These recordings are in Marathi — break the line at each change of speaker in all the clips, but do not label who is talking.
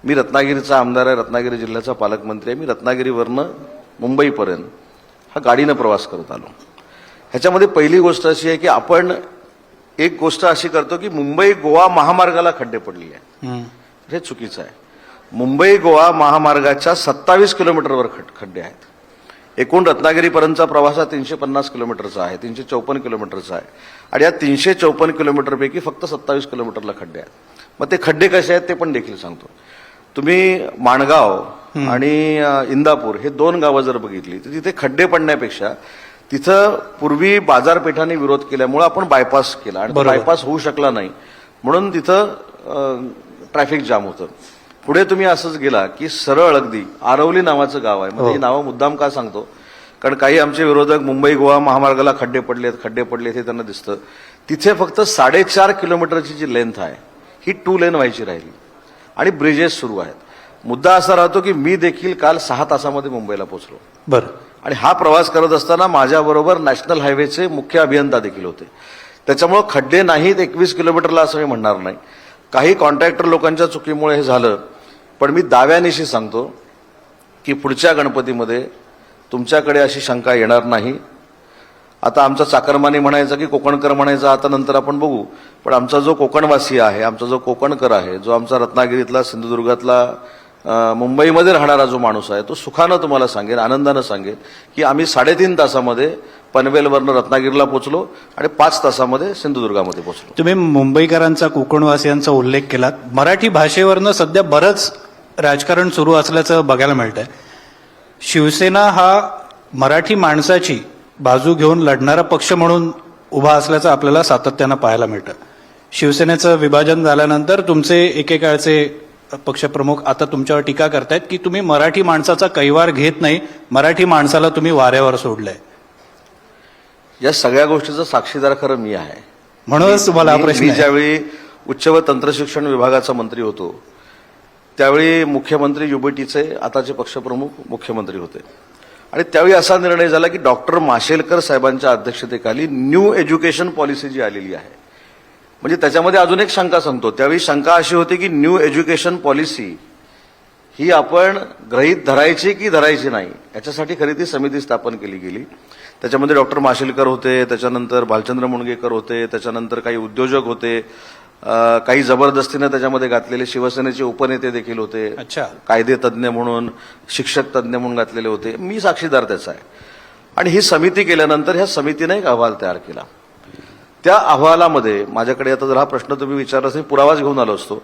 मी रत्नागिरीचा आमदार आहे, रत्नागिरी जिल्ह्याचा पालकमंत्री आहे. मी रत्नागिरीवरनं मुंबईपर्यंत हा गाडीनं प्रवास करत आलो. ह्याच्यामध्ये पहिली गोष्ट अशी आहे की आपण एक गोष्ट अशी करतो की मुंबई गोवा महामार्गाला खड्डे पडले आहे. हे चुकीचं आहे. मुंबई गोवा महामार्गाच्या 27 किलोमीटरवर खड्डे आहेत. एकूण रत्नागिरीपर्यंतचा प्रवास हा 350 किलोमीटरचा आहे, 354 किलोमीटरचा आहे. आणि या 354 किलोमीटरपैकी फक्त 27 किलोमीटरला खड्डे आहेत. मग ते खड्डे कसे आहेत ते पण देखील सांगतो. तुम्ही माणगाव आणि इंदापूर हे दोन गावं जर बघितली तर तिथे खड्डे पडण्यापेक्षा तिथं पूर्वी बाजारपेठांनी विरोध केल्यामुळे आपण बायपास केला आणि बायपास होऊ शकला नाही म्हणून तिथं ट्रॅफिक जाम होतं. पुढे तुम्ही असंच गेला की सरळ अगदी आरवली नावाचं गाव आहे. म्हणजे ही नावं मुद्दाम का सांगतो कारण काही आमचे विरोधक मुंबई गोवा महामार्गाला खड्डे पडलेत हे त्यांना दिसतं. तिथे फक्त 4.5 किलोमीटरची जी लेंथ आहे ही 2 लेन व्हायची राहिली आणि ब्रिजेस सुरू आहेत. मुद्दा असा राहतो की मी देखील काल 6 तासामध्ये मुंबईला पोहोचलो.
बरं.
आणि हा प्रवास करत असताना माझ्याबरोबर नॅशनल हायवेचे मुख्य अभियंता देखील होते. त्याच्यामुळे खड्डे नाहीत 21 किलोमीटरला असं मी म्हणणार नाही. काही कॉन्ट्रॅक्टर लोकांच्या चुकीमुळे हे झालं. पण मी दाव्यानिशी सांगतो की पुढच्या गणपतीमध्ये तुमच्याकडे अशी शंका येणार नाही. आता आमचा चाकरमानी म्हणायचा की कोकणकर म्हणायचा आता नंतर आपण बघू. पण आमचा जो कोकणवासी आहे, आमचा जो कोकणकर आहे, जो आमचा रत्नागिरीतला सिंधुदुर्गातला मुंबईमध्ये राहणारा जो माणूस आहे तो सुखानं तुम्हाला सांगेल, आनंदानं सांगेल की आम्ही 3.5 तासामध्ये पनवेलवरनं रत्नागिरीला पोहोचलो आणि 5 तासामध्ये सिंधुदुर्गामध्ये पोहोचलो.
तुम्ही मुंबईकरांचा कोकणवासियांचा उल्लेख केलात. मराठी भाषेवरनं सध्या बरंच राजकारण सुरू असल्याचं बघायला मिळतंय. शिवसेना हा मराठी माणसाची बाजू घेऊन लढणारा पक्ष म्हणून उभा असल्याचं आपल्याला सातत्यानं पाहायला मिळतं. शिवसेनेचं विभाजन झाल्यानंतर तुमचे एकेकाळचे पक्षप्रमुख आता तुमच्यावर टीका करतायत की तुम्ही मराठी माणसाचा कैवार घेत नाही, मराठी माणसाला तुम्ही वाऱ्यावर सोडलंय.
या सगळ्या गोष्टीचा साक्षीदार खरं मी आहे.
म्हणूनच तुम्हाला हा प्रश्न
मी
आहे.
ज्यावेळी उच्च व तंत्रशिक्षण विभागाचा मंत्री होतो त्यावेळी मुख्यमंत्री युबीटीचे आताचे पक्षप्रमुख मुख्यमंत्री होते आणि त्यावेळी असा निर्णय झाला की डॉक्टर माशेलकर साहेबांच्या अध्यक्षतेखाली न्यू एज्युकेशन पॉलिसी जी आलेली आहे. म्हणजे त्याच्यामध्ये अजून एक शंका सांगतो. त्यावेळी शंका अशी होती की न्यू एज्युकेशन पॉलिसी ही आपण गृहीत धरायची की धरायची नाही याच्यासाठी खरी ती समिती स्थापन केली गेली. त्याच्यामध्ये डॉक्टर माशेलकर होते, त्याच्यानंतर भालचंद्र मुणगेकर होते, त्याच्यानंतर काही उद्योजक होते, काही जबरदस्तीने त्याच्यामध्ये घातलेले शिवसेनेचे उपनेते देखील होते.
अच्छा.
कायदे तज्ज्ञ म्हणून, शिक्षक तज्ज्ञ म्हणून घातलेले होते. मी साक्षीदार त्याचा आहे. आणि ही समिती केल्यानंतर ह्या समितीने एक अहवाल तयार केला. त्या अहवालामध्ये माझ्याकडे आता जर हा प्रश्न तुम्ही विचारला असेल पुरावाच घेऊन आलो असतो.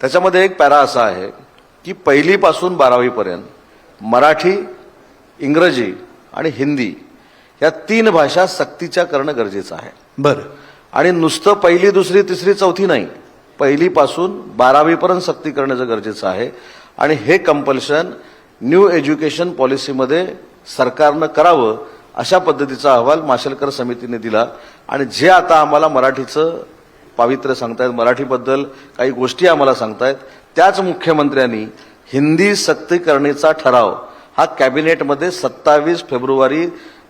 त्याच्यामध्ये एक पॅरा असा आहे की 1ली पासून 12वी पर्यंत मराठी, इंग्रजी आणि हिंदी या 3 भाषा सक्तीच्या करणं गरजेचं आहे.
बरं.
आणि नुसतं 1ली, 2री, 3री, 4थी नाही, 1ली पासून 12वी पर्यंत सक्ती करणं गरजेचं आहे. आणि हे कंपल्शन न्यू एज्युकेशन पॉलिसीमध्ये सरकारनं करावं अशा पद्धतीचा अहवाल माशेलकर समितीने दिला. आणि जे आता आम्हाला मराठीचं पावित्र्य सांगतायत, मराठीबद्दल काही गोष्टी आम्हाला सांगतायत, त्याच मुख्यमंत्र्यांनी हिंदी सक्तीकरणेचा ठराव हा कॅबिनेटमध्ये 27 फेब्रुवारी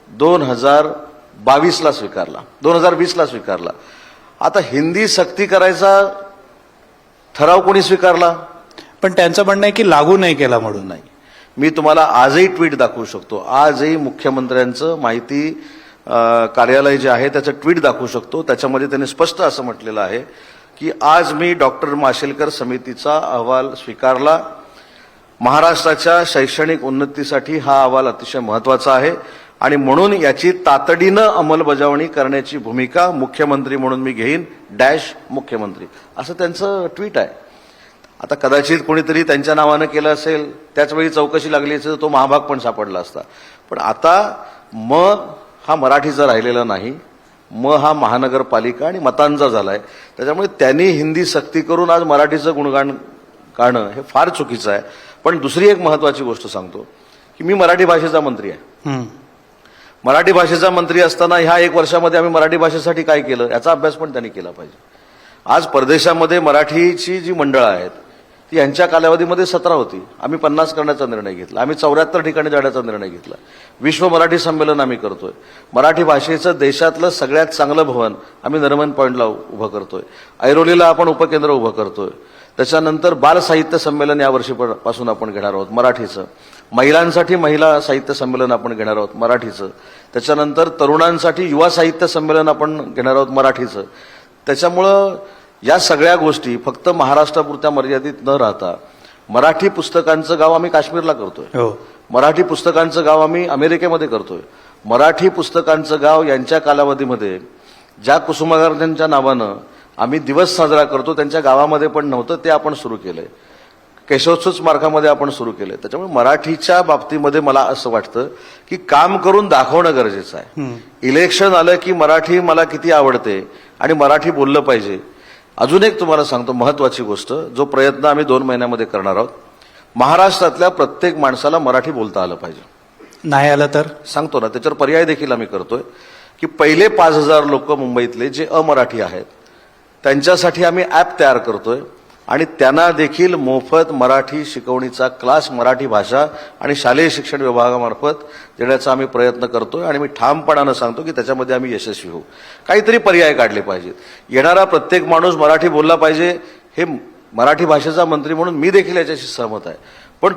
2022ला स्वीकारला, 2020ला स्वीकारला. आता हिंदी सक्ती करायचा ठराव कोणी स्वीकारला?
पण त्यांचं म्हणणं आहे की लागू नाही केला म्हणून.
नाही. मी तुम्हाला आजही ट्विट दाखवू शकतो. आजही मुख्यमंत्र्यांचं माहिती कार्यालय जे आहे त्याचं ट्विट दाखवू शकतो. त्याच्यामध्ये त्यांनी स्पष्ट असं म्हटलेलं आहे की आज मी डॉक्टर माशेलकर समितीचा अहवाल स्वीकारला. महाराष्ट्राच्या शैक्षणिक उन्नतीसाठी हा अहवाल अतिशय महत्वाचा आहे आणि म्हणून याची तातडीनं अंमलबजावणी करण्याची भूमिका मुख्यमंत्री म्हणून मी घेईन डॅश मुख्यमंत्री, असं त्यांचं ट्विट आहे. आता कदाचित कोणीतरी त्यांच्या नावानं केलं असेल, त्याचवेळी चौकशी लागली असेल तर तो महाभाग पण सापडला असता. पण आता हा मराठीचा राहिलेला नाही, हा महानगरपालिका आणि मतांचा झालाय. त्याच्यामुळे त्यांनी हिंदी सक्ती करून आज मराठीचं गुणगान गाणं हे फार चुकीचं आहे. पण दुसरी एक महत्वाची गोष्ट सांगतो की मी मराठी भाषेचा मंत्री आहे. मराठी भाषेचा मंत्री असताना ह्या 1 वर्षामध्ये आम्ही मराठी भाषेसाठी काय केलं याचा अभ्यास पण त्यांनी केला पाहिजे. आज परदेशामध्ये मराठीची जी मंडळं आहेत ती यांच्या कालावधीमध्ये 17 होती. आम्ही 50 करण्याचा निर्णय घेतला. आम्ही 74 ठिकाणी जाण्याचा निर्णय घेतला. विश्व मराठी संमेलन आम्ही करतोय. मराठी भाषेचं देशातलं सगळ्यात चांगलं भवन आम्ही नरमन पॉईंटला उभं करतोय. ऐरोलीला आपण उपकेंद्र उभं करतोय. त्याच्यानंतर बाल साहित्य संमेलन यावर्षीपासून आपण घेणार आहोत मराठीचं. महिलांसाठी महिला साहित्य संमेलन आपण घेणार आहोत मराठीचं. त्याच्यानंतर तरुणांसाठी युवा साहित्य संमेलन आपण घेणार आहोत मराठीचं. त्याच्यामुळं या सगळ्या गोष्टी फक्त महाराष्ट्रापुरत्या मर्यादित न राहता मराठी पुस्तकांचं गाव आम्ही काश्मीरला करतोय,
हो.
मराठी पुस्तकांचं गाव आम्ही अमेरिकेमध्ये करतोय. मराठी पुस्तकांचं गाव यांच्या कालावधीमध्ये ज्या कुसुमाग्रजांच्या नावानं आम्ही दिवस साजरा करतो त्यांच्या गावामध्ये पण नव्हतं, ते आपण सुरू केलंय. केशवोत्सव स्मारकामध्ये आपण सुरू केलंय. त्याच्यामुळे मराठीच्या बाबतीमध्ये मला असं वाटतं की काम करून दाखवणं गरजेचं आहे. इलेक्शन आलं की मराठी मला किती आवडते आणि मराठी बोललं पाहिजे. अजून एक तुम्हाला सांगतो महत्वाची गोष्ट, जो प्रयत्न आम्ही 2 महिन्यामध्ये करणार आहोत. महाराष्ट्रातल्या प्रत्येक माणसाला मराठी बोलता आलं पाहिजे.
नाही आलं तर
सांगतो ना, त्याच्यावर पर्याय देखील आम्ही करतोय की पहिले 5,000 लोक मुंबईतले जे अमराठी आहेत त्यांच्यासाठी आम्ही ॲप तयार करतोय आणि त्यांना देखील मोफत मराठी शिकवणीचा क्लास मराठी भाषा आणि शालेय शिक्षण विभागामार्फत देण्याचा आम्ही प्रयत्न करतोय. आणि मी ठामपणानं सांगतो की त्याच्यामध्ये आम्ही यशस्वी होऊ. काहीतरी पर्याय काढले पाहिजेत. येणारा प्रत्येक माणूस मराठी बोलला पाहिजे, हे मराठी भाषेचा मंत्री म्हणून मी देखील याच्याशी सहमत आहे. पण